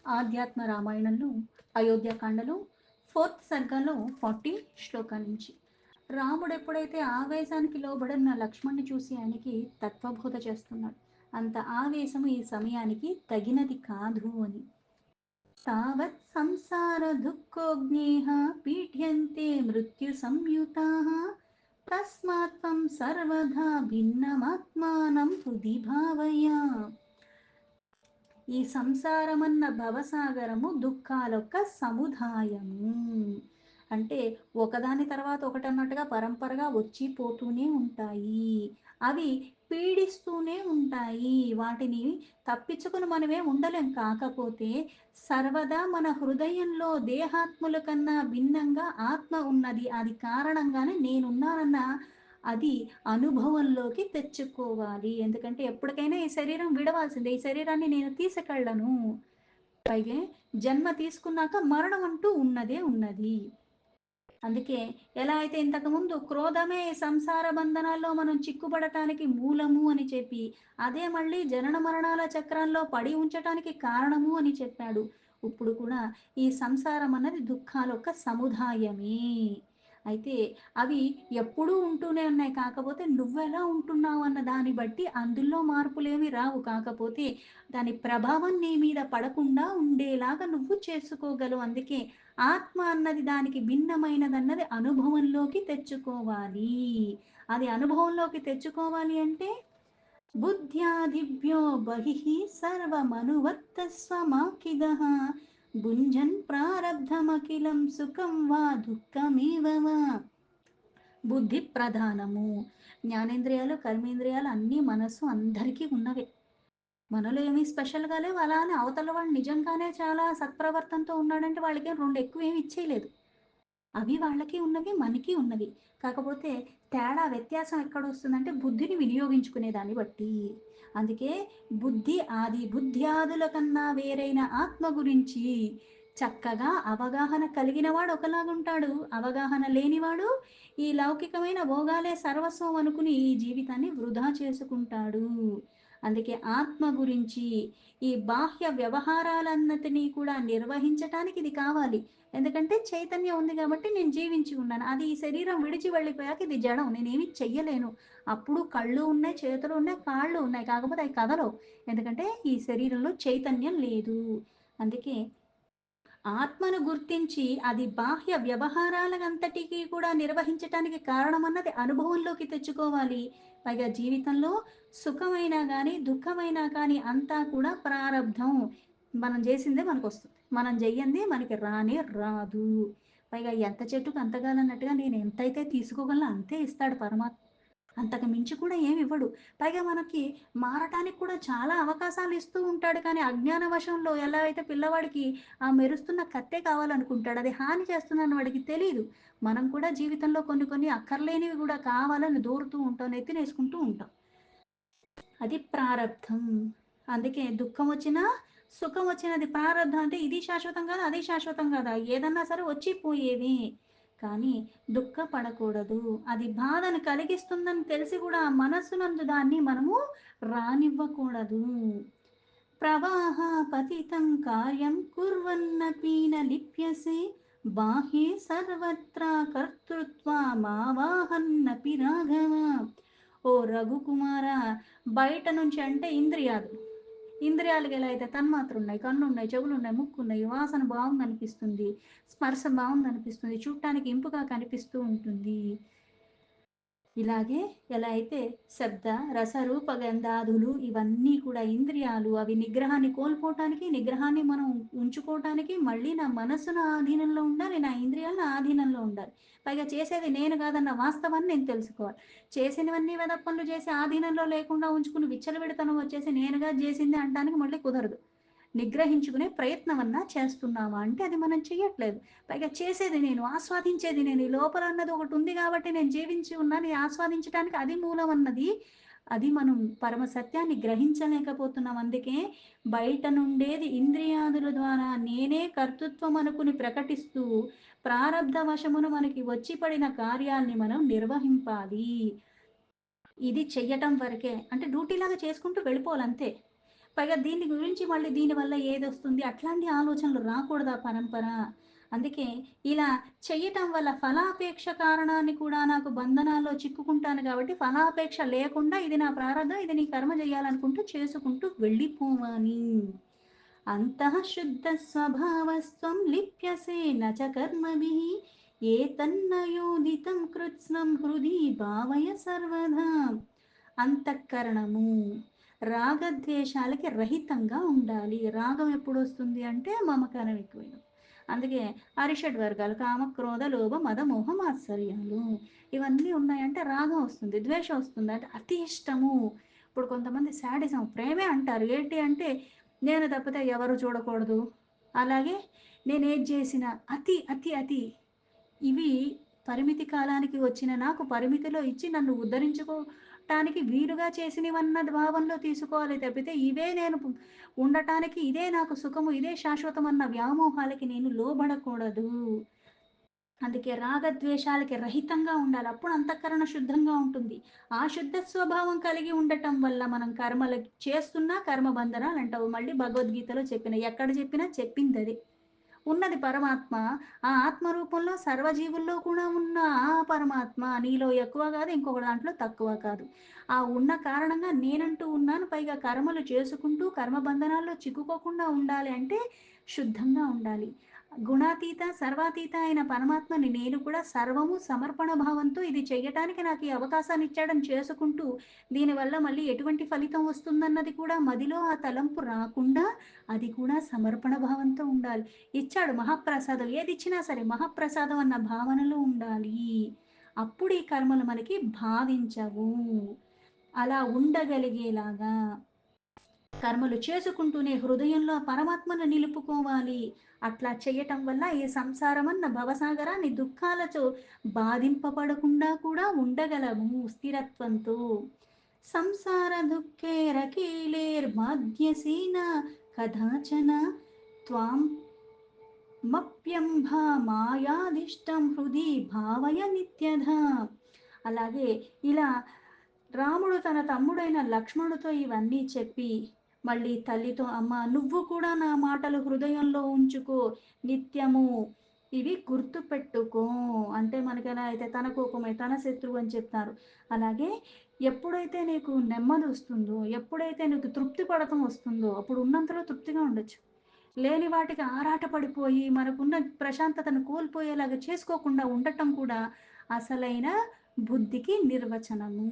ఆధ్యాత్మ రామాయణంలో అయోధ్యకాండలో ఫోర్త్ సర్గలో 40 శ్లోకాల నుంచి రాముడు ఎప్పుడైతే ఆవేశానికి లోబడిన లక్ష్మణ్ణి చూసి ఆయనకి తత్వబోధ చేస్తున్నాడు. అంత ఆవేశం ఈ సమయానికి తగినది కాదు అని. తావత్ సంసార దుఃఖోజ్ఞేహ పీఠ్యంతే మృత్యు సంయుతాః తస్మాత్ త్వం సర్వదా భిన్నమాత్మానం హృది భావయ. ఈ సంసారమన్న భవసాగరము దుఃఖాలొక్క సముదాయము. అంటే ఒకదాని తర్వాత ఒకటి అన్నట్టుగా పరంపరగా వచ్చి పోతూనే ఉంటాయి. అవి పీడిస్తూనే ఉంటాయి. వాటిని తప్పించుకుని మనమే ఉండలేం. కాకపోతే సర్వదా మన హృదయంలో దేహాత్ముల కన్నా భిన్నంగా ఆత్మ ఉన్నది. అది కారణంగానే నేనున్నానన్న అది అనుభవంలోకి తెచ్చుకోవాలి. ఎందుకంటే ఎప్పటికైనా ఈ శరీరం విడవాల్సిందే. ఈ శరీరాన్ని నేను తీసుకెళ్ళను. పైగా జన్మ తీసుకున్నాక మరణం అంటూ ఉన్నదే ఉన్నది. అందుకే ఎలా అయితే ఇంతకుముందు క్రోధమే సంసార బంధనాల్లో మనం చిక్కుబడటానికి మూలము అని చెప్పి, అదే మళ్ళీ జనన మరణాల చక్రంలో పడి ఉంచటానికి కారణము అని చెప్పాడు. ఇప్పుడు కూడా ఈ సంసారం అన్నది దుఃఖాలొక్క సముదాయమే. అయితే అవి ఎప్పుడూ ఉంటూనే ఉన్నాయి. కాకపోతే నువ్వెలా ఉంటున్నావు అన్న దాన్ని బట్టి అందులో మార్పులేమి రావు. కాకపోతే దాని ప్రభావం నీ మీద పడకుండా ఉండేలాగా నువ్వు చేసుకోగలవు. అందుకే ఆత్మ అన్నది దానికి భిన్నమైనదన్నది అనుభవంలోకి తెచ్చుకోవాలి. అది అనుభవంలోకి తెచ్చుకోవాలి అంటే బుద్ధ్యాదిభ్యో బహిః సర్వమనువర్తస్వ మాకిదః భుంజన్ ప్రారబ్ధమఖిలం సుఖం వా దుఃఖమేవ వా. బుద్ధి ప్రధానము. జ్ఞానేంద్రియాలు, కర్మేంద్రియాలు అన్నీ మనసు అందరికీ ఉన్నవే. మనలో ఏమీ స్పెషల్‌గా లేవు. అలా అని అవతల వాడు నిజంగానే చాలా సత్ప్రవర్తనతో ఉన్నాడంటే వాళ్ళకేం 2 ఎక్కువేమి ఇచ్చేయలేదు. అవి వాళ్ళకి ఉన్నవి, మనకి ఉన్నవి. కాకపోతే తేడా వ్యత్యాసం ఎక్కడొస్తుందంటే బుద్ధిని వినియోగించుకునే దాన్ని బట్టి. అందుకే బుద్ధి ఆది. బుద్ధ్యాదుల కన్నా వేరైన ఆత్మ గురించి చక్కగా అవగాహన కలిగినవాడు ఒకలాగుంటాడు. అవగాహన లేనివాడు ఈ లౌకికమైన భోగాలే సర్వస్వం అనుకుని ఈ జీవితాన్ని వృధా చేసుకుంటాడు. అందుకే ఆత్మ గురించి ఈ బాహ్య వ్యవహారాలన్నిటినీ కూడా నిర్వహించటానికి ఇది కావాలి. ఎందుకంటే చైతన్యం ఉంది కాబట్టి నేను జీవించి ఉన్నాను. అది ఈ శరీరం విడిచి వెళ్ళిపోయాక ఇది జడం. నేనేమి చెయ్యలేను. అప్పుడు కళ్ళు ఉన్నాయి, చేతులు ఉన్నాయి, కాళ్ళు ఉన్నాయి. కాకపోతే అవి కదలవు. ఎందుకంటే ఈ శరీరంలో చైతన్యం లేదు. అందుకే ఆత్మను గుర్తించి అది బాహ్య వ్యవహారాలనంతటికీ కూడా నిర్వహించటానికి కారణమన్నది అనుభవంలోకి తెచ్చుకోవాలి. పైగా జీవితంలో సుఖమైనా గానీ, దుఃఖమైనా కానీ అంతా కూడా ప్రారబ్ధం. మనం జేసిందే మనకొస్తుంది. మనం జెయ్యంది మనకి రానే రాదు. పైగా ఎంత చెట్టుకు అంతగాలన్నట్టుగా నేను ఎంతైతే తీసుకోగలనో అంతే ఇస్తాడు పరమాత్మ. అంతకు మించి కూడా ఏమివ్వడు. పైగా మనకి మారటానికి కూడా చాలా అవకాశాలు ఇస్తూ ఉంటాడు. కానీ అజ్ఞాన వశంలో ఎలా అయితే పిల్లవాడికి ఆ మెరుస్తున్న కత్తే కావాలనుకుంటాడు. అది హాని చేస్తుందని వాడికి తెలీదు. మనం కూడా జీవితంలో కొన్ని కొన్ని అక్కర్లేనివి గూడా కావాలని దూరుతూ ఉంటాం. నెత్తినేసుకుంటూ ఉంటాం. అది ప్రారబ్ధం. అందుకే దుఃఖమొచ్చినా, సుఖమొచ్చినది ప్రారబ్ధం అంటే ఇది శాశ్వతం కాదు, అది శాశ్వతం కాదు. ఏదన్నా సరే వచ్చి పోయేవే. కానీ దుఃఖపడకూడదు. అది బాధను కలిగిస్తుందని తెలిసి కూడా ఆ మనస్సునందు దాన్ని మనము రానివ్వకూడదు. ప్రవాహ పతితం కార్యం కుర్వన్నపి న లిప్యసే బాహ్యే సర్వత్రా కర్తృత్వమావాహన్నపి రాఘవ. ఓ రఘుకుమార, బయట నుంచి అంటే ఇంద్రియాలు. ఇంద్రియాలకి ఎలా అయితే తన్మాత్రలున్నాయి, కన్నున్నాయి, చెవులున్నాయి, ముక్కున్నాయి, వాసన బావుందనిపిస్తుంది, స్పర్శ బావుందనిపిస్తుంది, చూడటానికి ఇంపుగా కనిపిస్తూ ఉంటుంది. ఇలాగే ఎలా అయితే శబ్ద, రస, రూప, గంధాదులు ఇవన్నీ కూడా ఇంద్రియాలు అవి నిగ్రహాన్ని కోల్పోవటానికి, నిగ్రహాన్ని మనం ఉంచుకోవటానికి మళ్ళీ నా మనస్సు నా ఆధీనంలో ఉండాలి, నా ఇంద్రియాలు నా ఆధీనంలో ఉండాలి. పైగా చేసేది నేను కాదన్న వాస్తవాన్ని నేను తెలుసుకోవాలి. చేసినవన్నీ వెధవ పనులు చేసి ఆధీనంలో లేకుండా ఉంచుకుని విచ్చలవిడితనం వచ్చేసి నేనుగా చేసింది అనటానికి మళ్ళీ కుదరదు. నిగ్రహించుకునే ప్రయత్నమన్నా చేస్తున్నామా అంటే అది మనం చెయ్యట్లేదు. పైగా చేసేది నేను, ఆస్వాదించేది నేను. ఈ లోపల అన్నది ఒకటి ఉంది కాబట్టి నేను జీవించి ఉన్నాను. ఈ ఆస్వాదించటానికి అది మూలం అన్నది, అది మనం పరమ సత్యాన్ని గ్రహించలేకపోతున్నాం. అందుకే బయట నుండేది ఇంద్రియాదుల ద్వారా నేనే కర్తృత్వం అనుకుని ప్రకటిస్తూ ప్రారబ్ధ వశమున మనకి వచ్చి పడిన కార్యాల్ని మనం నిర్వహింపాలి. ఇది చెయ్యటం వరకే. అంటే డ్యూటీలాగా చేసుకుంటూ వెళ్ళిపోవాలంతే. పైగా దీని గురించి మళ్ళీ దీనివల్ల ఏదొస్తుంది అట్లాంటి ఆలోచనలు రాకూడదు ఆ పరంపర. అందుకే ఇలా చెయ్యటం వల్ల ఫలాపేక్ష కారణాన్ని కూడా నాకు బంధనాల్లో చిక్కుకుంటాను కాబట్టి ఫలాపేక్ష లేకుండా ఇది నా ప్రారంధం, ఇది నీ కర్మ చేయాలనుకుంటూ చేసుకుంటూ వెళ్ళిపోవాలి. అంతః శుద్ధ స్వభావస్త్వం లిప్యసే న చ కర్మభిః ఏతన్నయోదితం కృత్స్నం హృది భావయ సర్వదా. అంతఃకరణము రాగద్వేషాలకి రహితంగా ఉండాలి. రాగం ఎప్పుడు వస్తుంది అంటే మమకారం ఎక్కువైనప్పుడు. అందుకే అరిషడ్ వర్గాలు కామ, క్రోధ, లోభ, మద, మోహ, మాత్సర్యాలు ఇవన్నీ ఉన్నాయంటే రాగం వస్తుంది. ద్వేషం వస్తుంది అంటే అతి ఇష్టము. ఇప్పుడు కొంతమంది శాడిజం ప్రేమే అంటారు. ఏంటి అంటే నేను తప్పితే ఎవరు చూడకూడదు. అలాగే నేనేది చేసినా అతి అతి అతి ఇవి పరిమితి కాలానికి వచ్చిన నాకు పరిమితిలో ఇచ్చి నన్ను ఉద్ధరించుకోవటానికి వీలుగా చేసినవన్న భావంలో తీసుకోవాలి తప్పితే ఇవే నేను ఉండటానికి ఇదే నాకు సుఖము ఇదే శాశ్వతం అన్న వ్యామోహాలకి నేను లోబడకూడదు. అందుకే రాగద్వేషాలకి రహితంగా ఉండాలి. అప్పుడు అంతఃకరణ శుద్ధంగా ఉంటుంది. ఆ శుద్ధ స్వభావం కలిగి ఉండటం వల్ల మనం కర్మలు చేస్తున్నా కర్మ బంధనాలంటావు. మళ్ళీ భగవద్గీతలో చెప్పిన ఎక్కడ చెప్పినా చెప్పిందదే. ఉన్నది పరమాత్మ. ఆ ఆత్మ రూపంలో సర్వజీవుల్లో కూడా ఉన్న ఆ పరమాత్మ నీలో ఎక్కువ కాదు, ఇంకొక దాంట్లో తక్కువ కాదు. ఆ ఉన్న కారణంగా నేనంటూ ఉన్నాను. పైగా కర్మలు చేసుకుంటూ కర్మబంధనాల్లో చిక్కుకోకుండా ఉండాలి అంటే శుద్ధంగా ఉండాలి. గుణాతీత, సర్వాతీత అయిన పరమాత్మని నేను కూడా సర్వము సమర్పణ భావంతో ఇది చెయ్యటానికి నాకు ఈ అవకాశాన్ని ఇచ్చాడని చేసుకుంటూ, దీనివల్ల మళ్ళీ ఎటువంటి ఫలితం వస్తుందన్నది కూడా మదిలో ఆ తలంపు రాకుండా అది కూడా సమర్పణ భావంతో ఉండాలి. ఇచ్చాడు మహాప్రసాదం. ఏదిచ్చినా సరే మహాప్రసాదం అన్న భావనలో ఉండాలి. అప్పుడు ఈ కర్మలు మనకి భావించవు. అలా ఉండగలిగేలాగా కర్మలు చేసుకుంటూనే హృదయంలో ఆ పరమాత్మను నిలుపుకోవాలి. అట్లా చేయటం వల్ల ఈ సంసారమన్న భవసాగరాన్ని దుఃఖాలతో బాధింపబడకుండా కూడా ఉండగలము స్థిరత్వంతో. సంసార దుఃఖేరకీలేర్మాద్యసేన కదాచన త్వాం మప్యంభ మాయాదిష్టం హృది భావయ నిత్యధా. అలాగే ఇలా రాముడు తన తమ్ముడైన లక్ష్మణుడితో ఇవన్నీ చెప్పి మళ్ళీ తల్లితో అమ్మ నువ్వు కూడా నా మాటలు హృదయంలో ఉంచుకో నిత్యము ఇవి గుర్తు పెట్టుకో. అంటే మనకి ఎలా అయితే తన కోపమే తన శత్రువు అని చెప్తారు. అలాగే ఎప్పుడైతే నీకు నెమ్మది వస్తుందో ఎప్పుడైతే నీకు తృప్తి పడటం వస్తుందో అప్పుడు ఉన్నంతలో తృప్తిగా ఉండొచ్చు. లేని వాటికి ఆరాటపడిపోయి మనకున్న ప్రశాంతతను కోల్పోయేలాగా చేసుకోకుండా ఉండటం కూడా అసలైన బుద్ధికి నిర్వచనము.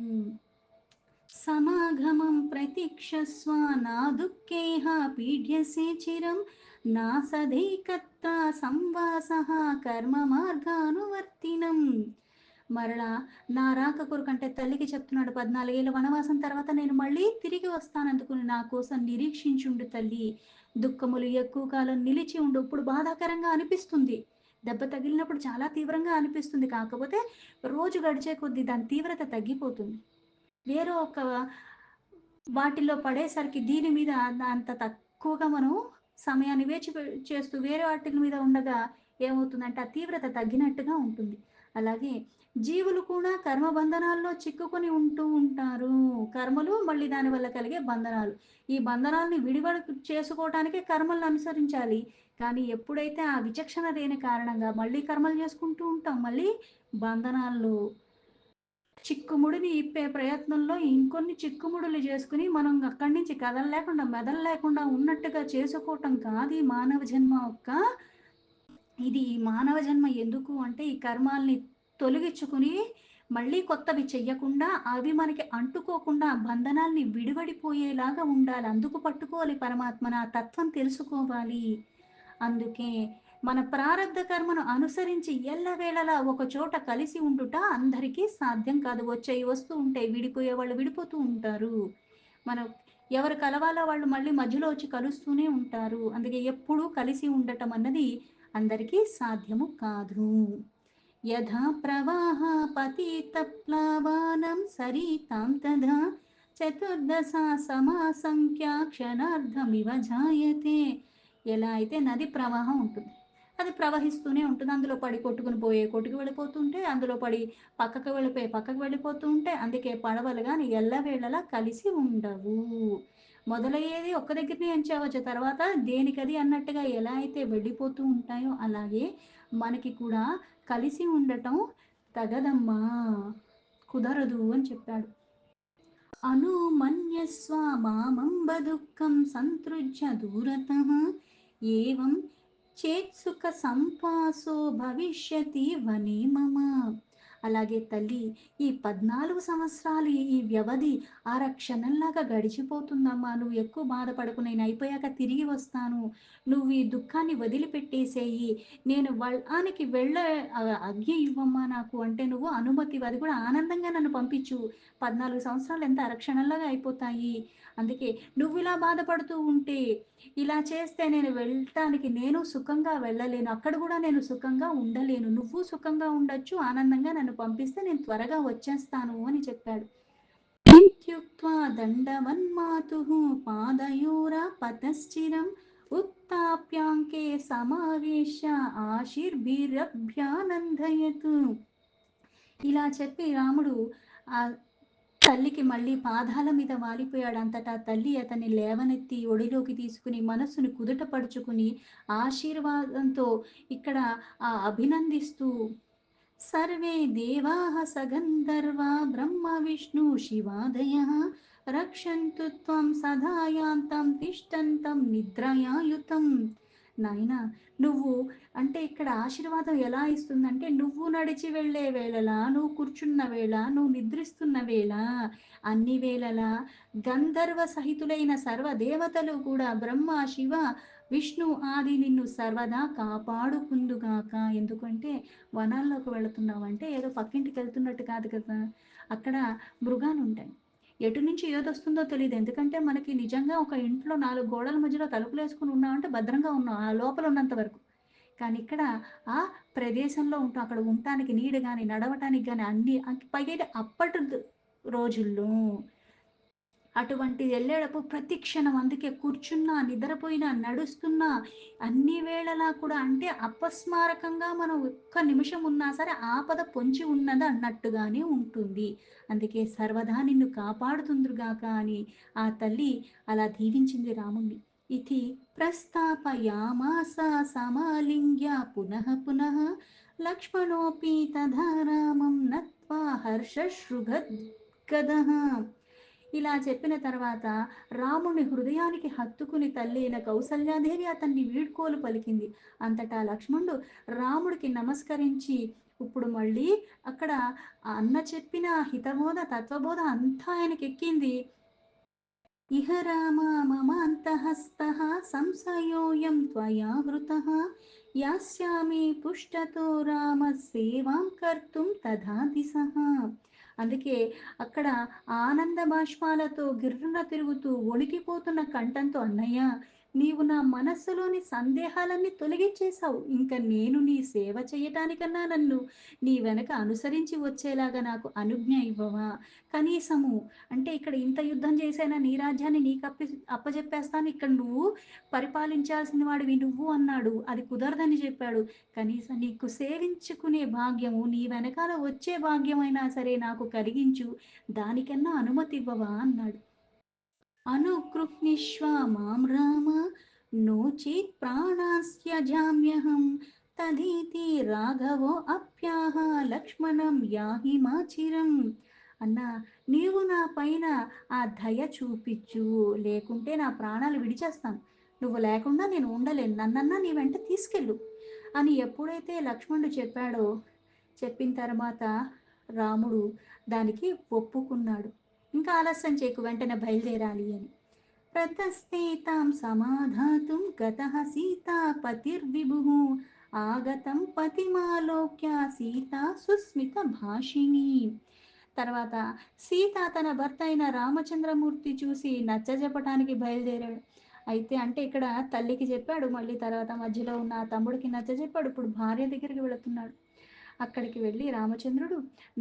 సమాగమం ప్రతీక్షస్వ నా దుఃఖేహ పీడ్యసే చిరం నా సదైకత్వ సంవాసః కర్మ మార్గానువర్తినం. మరలా నా రాక కొరకంటే తల్లికి చెప్తున్నాడు 14 ఏళ్ళ వనవాసం తర్వాత నేను మళ్ళీ తిరిగి వస్తానందుకుని నా కోసం నిరీక్షించుండు తల్లి. దుఃఖములు ఎక్కువ కాలం నిలిచి ఉండు. ఇప్పుడు బాధాకరంగా అనిపిస్తుంది. దెబ్బ తగిలినప్పుడు చాలా తీవ్రంగా అనిపిస్తుంది. కాకపోతే రోజు గడిచే కొద్దీ దాని తీవ్రత తగ్గిపోతుంది. వేరే ఒక వాటిలో పడేసరికి దీని మీద అంత తక్కువగా మనం సమయాన్ని చేస్తూ వేరే వాటిల మీద ఉండగా ఏమవుతుందంటే ఆ తీవ్రత తగ్గినట్టుగా ఉంటుంది. అలాగే జీవులు కూడా కర్మ బంధనాల్లో చిక్కుకొని ఉంటూ ఉంటారు. కర్మలు మళ్ళీ దానివల్ల కలిగే బంధనాలు. ఈ బంధనాల్ని విడివడి చేసుకోవటానికే కర్మలను అనుసరించాలి. కానీ ఎప్పుడైతే ఆ విచక్షణ లేని కారణంగా మళ్ళీ కర్మలు చేసుకుంటూ ఉంటాం. మళ్ళీ బంధనాల్లో చిక్కుముడిని ఇప్పే ప్రయత్నంలో ఇంకొన్ని చిక్కుముడులు చేసుకొని మనం అక్కడి నుంచి కదలలేకుండా మెదలలేకుండా ఉన్నట్టుగా చేసుకోవటం కాదు ఈ మానవ జన్మ యొక్క ఇది ఈ మానవ జన్మ ఎందుకు అంటే ఈ కర్మాల్ని తొలగించుకుని మళ్ళీ కొత్తవి చెయ్యకుండా అవి మనకి అంటుకోకుండా ఆ బంధనాల్ని విడివడిపోయేలాగా ఉండాలి. అందుకు పట్టుకోవాలి పరమాత్మన ఆ తత్వం తెలుసుకోవాలి. అందుకే మన ప్రారబ్ధ కర్మను అనుసరించి ఎల్లవేళలా ఒక చోట కలిసి ఉండుట అందరికీ సాధ్యం కాదు. వచ్చేయి వస్తూ ఉంటాయి. విడిపోయే వాళ్ళు విడిపోతూ ఉంటారు. మనం ఎవరు కలవాలో వాళ్ళు మళ్ళీ మధ్యలో వచ్చి కలుస్తూనే ఉంటారు. అందుకే ఎప్పుడూ కలిసి ఉండటం అన్నది అందరికీ సాధ్యము కాదు. యథా ప్రవాహ పతితప్లావానం సరితాం తథా చతుర్దశ సమాసంఖ్యా క్షణార్ధమివ జాయతే. ఎలా అయితే నది ప్రవాహం ఉంటుంది. అది ప్రవహిస్తూనే ఉంటుంది. అందులో పడి కొట్టుకుని పోయే కొట్టుకు వెళ్ళిపోతుంటే, అందులో పడి పక్కకు వెళ్ళిపోయి పక్కకు వెళ్ళిపోతూ ఉంటే, అందుకే పడవలు గాని ఎల్లవేళలా కలిసి ఉండవు. మొదలయ్యేది ఒక్క దగ్గరనే ఎంచవచ్చు. తర్వాత దేనికది అన్నట్టుగా ఎలా అయితే వెళ్ళిపోతూ ఉంటాయో, అలాగే మనకి కూడా కలిసి ఉండటం తగదమ్మా! కుదరదు అని చెప్పాడు. అనుమన్యస్వ మామంబ దుఃఖం సంతృజ్య దూరతః ఏవం చేత్సుఖ సంపాసో భవిష్యతి వనే మమ. అలాగే తల్లి, ఈ 14 సంవత్సరాలు ఈ వ్యవధి క్షణంలాగా గడిచిపోతుందమ్మా. నువ్వు ఎక్కువ బాధపడకు. నేను అయిపోయాక తిరిగి వస్తాను. నువ్వు ఈ దుఃఖాన్ని వదిలిపెట్టేసేయి. నేను వళ్ళానికి ఆజ్ఞ ఇవ్వమ్మా నాకు అంటే నువ్వు అనుమతి అది కూడా ఆనందంగా నన్ను పంపించు. 14 సంవత్సరాలు ఎంత అరక్షణంలాగా అయిపోతాయి. అందుకే నువ్విలా బాధపడుతూ ఉంటే, ఇలా చేస్తే నేను వెళ్ళటానికి నేను సుఖంగా వెళ్ళలేను. అక్కడ గూడా నేను సుఖంగా ఉండలేను. నువ్వు సుఖంగా ఉండొచ్చు. ఆనందంగా నన్ను పంపిస్తే నేను త్వరగా వచ్చేస్తాను అని చెప్పాడు. ఇత్యుక్త్వా దండవన్మాతుః పాదయోరాపతశ్చిరం ఉత్థాప్యాంకే సమావేశ్య ఆశీర్భిరభ్యానందయత్. ఇలా చెప్పి రాముడు ఆ తల్లికి మళ్ళీ పాదాల మీద వాలిపోయాడు. అంతటా తల్లి అతన్ని లేవనెత్తి ఒడిలోకి తీసుకుని మనస్సును కుదుటపరుచుకుని ఆశీర్వాదంతో ఇక్కడ అభినందిస్తూ సర్వే దేవాః సగంధర్వా బ్రహ్మ విష్ణు శివాదయః రక్షन्तు త్వం సదా యాంతం తిష్టంతం నిద్రయాయుతం. నాయనా, నువ్వు అంటే ఇక్కడ ఆశీర్వాదం ఎలా ఇస్తుందంటే, నువ్వు నడిచి వెళ్ళే వేళలా, నువ్వు కూర్చున్న వేళ, నువ్వు నిద్రిస్తున్న వేళ, అన్ని వేళలా గంధర్వ సహితులైన సర్వదేవతలు కూడా బ్రహ్మ, శివ, విష్ణు ఆది నిన్ను సర్వదా కాపాడుకుందుగాక. ఎందుకంటే వనాల్లోకి వెళుతున్నావంటే ఏదో పక్కింటికి వెళ్తున్నట్టు కాదు కదా. అక్కడ మృగాలుంటాయి. ఎటు నుంచి ఏదొస్తుందో తెలీదు. ఎందుకంటే మనకి నిజంగా ఒక ఇంట్లో 4 గోడల మధ్యలో తలుపులేసుకొని ఉన్నామంటే భద్రంగా ఉన్నాం. ఆ లోపల ఉన్నంత వరకు. కానీ ఇక్కడ ఆ ప్రదేశంలో ఉంటాం. అక్కడ ఉండటానికి నీడ గాని, నడవటానికి గాని అన్నీ పైగా అప్పటి రోజుల్లో అటువంటిది ఎళ్ళేటప్పుడు ప్రతి క్షణం అందుకే కూర్చున్నా, నిద్రపోయినా, నడుస్తున్నా అన్ని వేళలా కూడా అంటే అపస్మారకంగా మనం ఒక్క నిమిషం ఉన్నా సరే ఆపద పొంచి ఉన్నది అన్నట్టుగానే ఉంటుంది. అందుకే సర్వదా నిన్ను కాపాడుతుందురుగాక అని ఆ తల్లి అలా దీవించింది రాముణ్ణి. ఇతి ప్రస్తాపయామాస సమాలింగ్య పునః పునః లక్ష్మణోపి తథా రామం నత్వా హర్షశృగద్గదః. ఇలా చెప్పిన తర్వాత రాముని హృదయానికి హత్తుకుని తల్లి అయిన కౌసల్యాదేవి అతన్ని వీడ్కోలు పలికింది. అంతటా లక్ష్మణుడు రాముడికి నమస్కరించి ఇప్పుడు మళ్ళీ అక్కడ ఆ అన్న చెప్పిన హితబోధ, తత్వబోధ అంతా ఆయనకెక్కింది. ఇహ రామ మమాంతఃస్థః సంశయోऽयं त्वया వృతః యాస్యామి పుష్టతో రామ సేవాం కర్తుం తథా దిశః. అందుకే అక్కడ ఆనంద బాష్పాలతో గిర్రున తిరుగుతూ వణికిపోతున్న కంఠంతో అన్నయ్య, నీవు నా మనస్సులోని సందేహాలన్నీ తొలగించేశావు. ఇంక నేను నీ సేవ చేయటానికన్నా నన్ను నీ వెనక అనుసరించి వచ్చేలాగా నాకు అనుజ్ఞ ఇవ్వవా? కనీసము అంటే ఇక్కడ ఇంత యుద్ధం చేసైనా నీ రాజ్యాన్ని అప్పజెప్పేస్తాను. ఇక్కడ నువ్వు పరిపాలించాల్సిన వాడివి నువ్వు అన్నాడు. అది కుదరదని చెప్పాడు. కనీసం నీకు సేవించుకునే భాగ్యము, నీ వెనకాల వచ్చే భాగ్యమైనా సరే నాకు కలిగించు. దానికన్నా అనుమతి ఇవ్వవా అన్నాడు. అనుగృహ్ణీష్వ మాం రామ नो चेत् प्राणास्त्यजाम्यहं తదీతి రాఘవో అప్యాహ లక్ష్మణం యాహి మాచిరం. అన్నా, నీవు నా పైన ఆ దయ చూపించు, లేకుంటే నా ప్రాణాలు విడిచేస్తాను. నువ్వు లేకుండా నేను ఉండలేను. నన్నన్నా నీ వెంట తీసుకెళ్ళు అని ఎప్పుడైతే లక్ష్మణుడు చెప్పాడో, చెప్పిన తర్వాత రాముడు దానికి ఒప్పుకున్నాడు. ఇంకా ఆలస్యం చేయకు, వెంటనే బయలుదేరాలి అని. ప్రతస్తే తాం సమాధాతుం గతః సీతాపతిర్విభుః ఆగతం పతిమాలోక్య సీత సుస్మిత భాషిణి. తర్వాత సీత తన భర్త అయిన రామచంద్రమూర్తి చూసి నచ్చజెప్పటానికి బయలుదేరాడు. అయితే అంటే ఇక్కడ తల్లికి చెప్పాడు, మళ్ళీ తర్వాత మధ్యలో ఉన్న ఆ తమ్ముడికి నచ్చజెప్పాడు. ఇప్పుడు భార్య దగ్గరికి వెళుతున్నాడు. అక్కడికి వెళ్ళి రామచంద్రుడు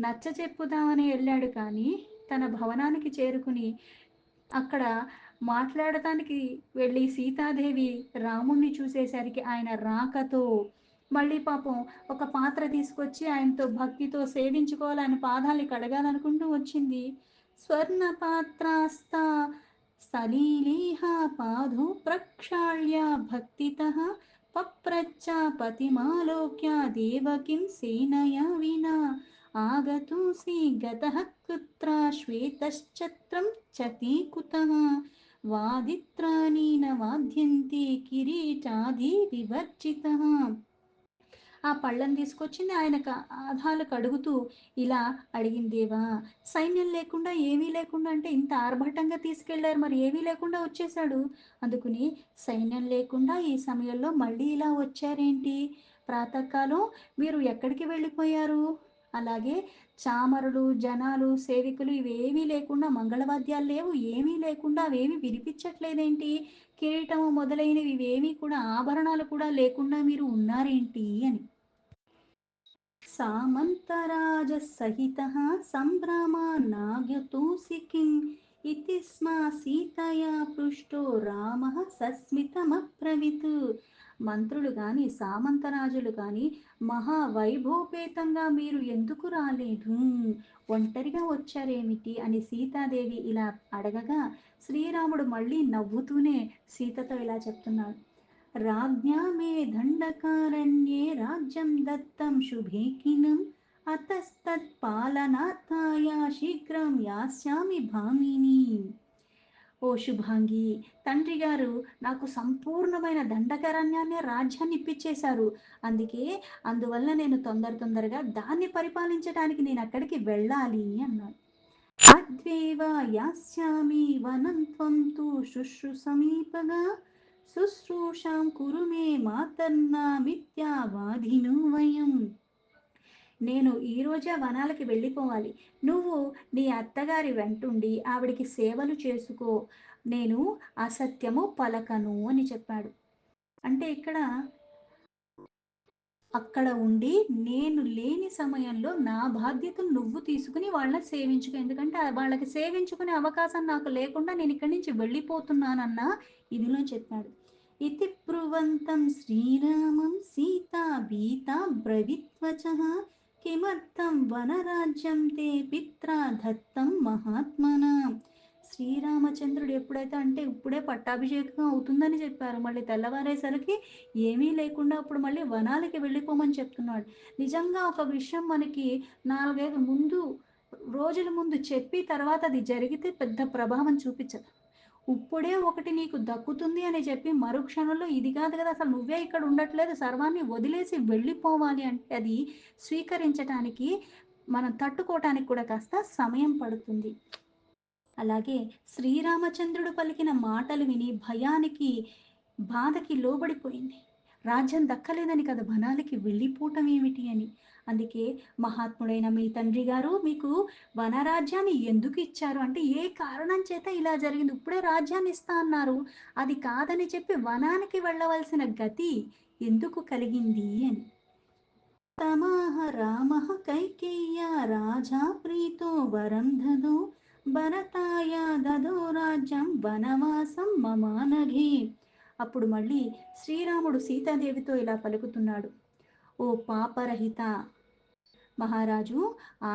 నచ్చజెప్పుదామని వెళ్ళాడు కానీ తన భవనానికి చేరుకుని అక్కడ మాట్లాడటానికి వెళ్ళి సీతాదేవి రాముణ్ణి చూసేసరికి ఆయన రాకతో మళ్ళీ పాపం ఒక పాత్ర తీసుకొచ్చి ఆయనతో భక్తితో సేవించుకోవాలి, ఆయన పాదాలు కడగాలనుకుంటూ వచ్చింది. స్వర్ణ పాత్రాస్త सलीलेहा पादौ प्रक्षाल्य भक्तितः पप्रच्चापतिमालोक्य देवकीं सेनया विना आगतोऽसि गतः कुत्र श्वेतश्चत्रं च ते कुतः वादित्राणि न वाद्यन्ते किरीटादिविवर्जितः ఆ పళ్ళని తీసుకొచ్చింది ఆయన పాదాలు కడుగుతూ ఇలా అడిగిందేవా, సైన్యం లేకుండా ఏమీ లేకుండా అంటే ఇంత ఆర్భటంగా తీసుకెళ్లారు, మరి ఏమీ లేకుండా వచ్చేసాడు. అందుకుని సైన్యం లేకుండా ఈ సమయంలో మళ్ళీ ఇలా వచ్చారేంటి? ప్రాతకాలం మీరు ఎక్కడికి వెళ్ళిపోయారు? అలాగే చామరులు, జనాలు, సేవికులు ఇవేమీ లేకుండా మంగళవాద్యాలు లేవు, ఏమీ లేకుండా అవేమీ వినిపించట్లేదేంటి? కిరీటము మొదలైనవి ఇవేమీ కూడా ఆభరణాలు కూడా లేకుండా మీరు ఉన్నారేంటి అని. सामन्तराजसहितः सम्भ्रमानागतोऽसि किम् इति स्म సీతయా పృష్టో రామः సస్మితమబ్రవీత్. మంత్రులు గాని సామంతరాజులు గాని మహావైభోపేతంగా మీరు ఎందుకు రాలేదు, ఒంటరిగా వచ్చారేమిటి అని సీతాదేవి ఇలా అడగగా శ్రీరాముడు మళ్ళీ నవ్వుతూనే సీతతో ఇలా చెప్తున్నాడు. राज्ञा मे दण्डकारण्ये राज्यं दत्तं शुभेकिनम् अतस्तत्पालनार्थाय शीघ्రం యాస్యామి భామిని. ఓ శుభాంగి, తండ్రి గారు నాకు సంపూర్ణమైన దండకారణ్యాన్ని రాజ్యాన్ని ఇప్పించేశారు. అందువల్ల నేను తొందరగా దాన్ని పరిపాలించడానికి నేను అక్కడికి వెళ్ళాలి అన్నాడు. అద్వేవ యాస్యామి వనం త్వం తు శుశ్రుషమీపగా శుశ్రూషాం కురు మే మాతర్నామిత్యావాధిను వయం. నేను ఈరోజే వనాలకి వెళ్ళిపోవాలి, నువ్వు నీ అత్తగారి వెంటుండి ఆవిడికి సేవలు చేసుకో, నేను అసత్యము పలకను అని చెప్పాడు. అంటే ఇక్కడ అక్కడ ఉండి నేను లేని సమయంలో నా బాధ్యతను నువ్వు తీసుకుని వాళ్ళని సేవించుకో, ఎందుకంటే వాళ్ళకి సేవించుకునే అవకాశం నాకు లేకుండా నేను ఇక్కడి నుంచి వెళ్ళిపోతున్నానన్న ఇదిలో చెప్పాడు. ఇతి బ్రువంతం శ్రీరామం సీతా భీతా బ్రవిత్వచః కిమర్థం వనరాజ్యం తే పిత్రా దత్తం మహాత్మన. శ్రీరామచంద్రుడు ఎప్పుడైతే అంటే ఇప్పుడే పట్టాభిషేకం అవుతుందని చెప్పారు, మళ్ళీ తెల్లవారేసరికి ఏమీ లేకుండా అప్పుడు మళ్ళీ వనాలకి వెళ్ళిపోమని చెప్తున్నాడు. నిజంగా ఒక విషయం మనకి 4, 5 రోజుల ముందు చెప్పి తర్వాత అది జరిగితే పెద్ద ప్రభావం చూపించదు. ఇప్పుడే ఒకటి నీకు దక్కుతుంది అని చెప్పి మరుక్షణంలో ఇది కాదు కదా, అసలు నువ్వే ఇక్కడ ఉండట్లేదు, సర్వాన్ని వదిలేసి వెళ్ళిపోవాలి అంటే అది స్వీకరించటానికి మనం తట్టుకోవటానికి కూడా కాస్త సమయం పడుతుంది. అలాగే శ్రీరామచంద్రుడు పలికిన మాటలు విని భయానికి బాధకి లోబడిపోయింది. రాజ్యం దక్కలేదని కదా వనాలకి వెళ్ళిపోవటం ఏమిటి అని. అందుకే మహాత్ముడైన మీ తండ్రి గారు మీకు వనరాజ్యాన్ని ఎందుకు ఇచ్చారు అంటే ఏ కారణం చేత ఇలా జరిగింది, ఇప్పుడే రాజ్యాన్ని ఇస్తా అన్నారు, అది కాదని చెప్పి వనానికి వెళ్ళవలసిన గతి ఎందుకు కలిగింది అని. తమాహ రామః కైకేయ్యా రాజా ప్రీతో వరం దదో భరతాయ దదో రాజ్యం వనవాసం మమానఘే. అప్పుడు మళ్ళీ శ్రీరాముడు సీతాదేవితో ఇలా పలుకుతున్నాడు. ఓ పాపరహిత మహారాజు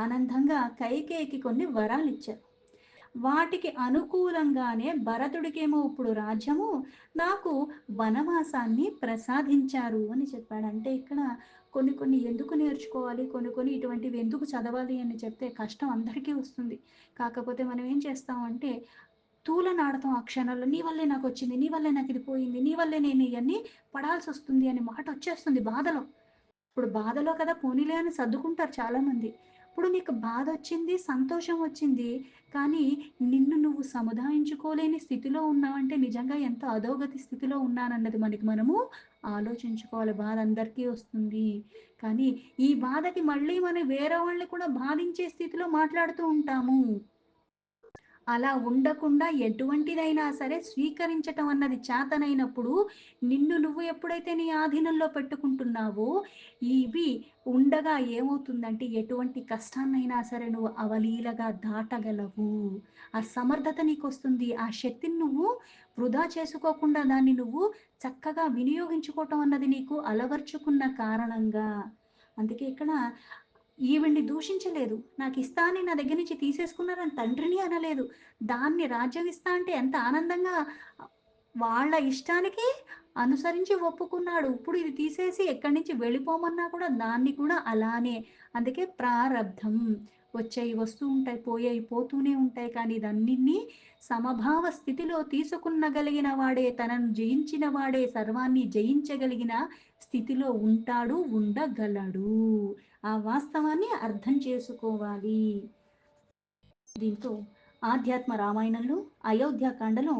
ఆనందంగా కైకేయికి కొన్ని వరాలు ఇచ్చారు. వాటికి అనుకూలంగానే భరతుడికేమో ఇప్పుడు రాజ్యము, నాకు వనవాసాన్ని ప్రసాదించారు అని చెప్పాడు. అంటే ఇక్కడ కొన్ని ఎందుకు నేర్చుకోవాలి, కొన్ని ఇటువంటివి ఎందుకు చదవాలి అని చెప్తే కష్టం అందరికీ వస్తుంది. కాకపోతే మనం ఏం చేస్తామంటే తూలనాడతాం ఆ క్షణంలో, నీ వల్లే నాకు వచ్చింది, నీ వల్లే నాకు ఇది పోయింది, నీ వల్లే నేను ఇవన్నీ పడాల్సి వస్తుంది అని మాట వచ్చేస్తుంది బాధలో. ఇప్పుడు బాధలో కదా పోనీలే అని సర్దుకుంటారు చాలామంది. ఇప్పుడు నీకు బాధ వచ్చింది, సంతోషం వచ్చింది, కానీ నిన్ను నువ్వు సముదాయించుకోలేని స్థితిలో ఉన్నావంటే నిజంగా ఎంత అధోగతి స్థితిలో ఉన్నానన్నది మనము ఆలోచించుకోవాలి. బాధ అందరికీ వస్తుంది, కానీ ఈ బాధకి మళ్ళీ మనం వేరే వాళ్ళని కూడా బాధించే స్థితిలో మాట్లాడుతూ ఉంటాము. అలా ఉండకుండా ఎటువంటిదైనా సరే స్వీకరించటం అన్నది చేతనైనప్పుడు నిన్ను నువ్వు ఎప్పుడైతే నీ ఆధీనంలో పెట్టుకుంటున్నావో ఇవి ఉండగా ఏమవుతుందంటే ఎటువంటి కష్టాన్నైనా సరే నువ్వు అవలీలగా దాటగలవు. ఆ సమర్థత నీకు వస్తుంది, ఆ శక్తిని నువ్వు వృధా చేసుకోకుండా దాన్ని నువ్వు చక్కగా వినియోగించుకోవటం అన్నది నీకు అలవర్చుకున్న కారణంగా. అందుకే ఇక్కడ ఈవిడ్ని దూషించలేదు. నాకిస్తా అని నా దగ్గర నుంచి తీసేసుకున్నారని తండ్రిని అనలేదు. దాన్ని రాజ్యం ఇస్తా అంటే ఎంత ఆనందంగా వాళ్ళ ఇష్టానికి అనుసరించి ఒప్పుకున్నాడు. ఇప్పుడు ఇది తీసేసి ఎక్కడి నుంచి వెళ్ళిపోమన్నా కూడా దాన్ని కూడా అలానే. అందుకే ప్రారబ్ధం. వచ్చేయి వస్తూ ఉంటాయి, పోయేయి పోతూనే ఉంటాయి. కానీ ఇదన్నిటిని సమభావ స్థితిలో తీసుకునగలిగిన వాడే, తనను జయించిన వాడే సర్వాన్ని జయించగలిగిన స్థితిలో ఉంటాడు, ఉండగలడు. ఆ వాస్తవాన్ని అర్థం చేసుకోవాలి. దీంతో ఆధ్యాత్మ రామాయణంలో అయోధ్యాకాండలో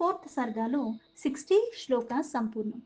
4th సర్గాలో 60 శ్లోకాస్ సంపూర్ణం.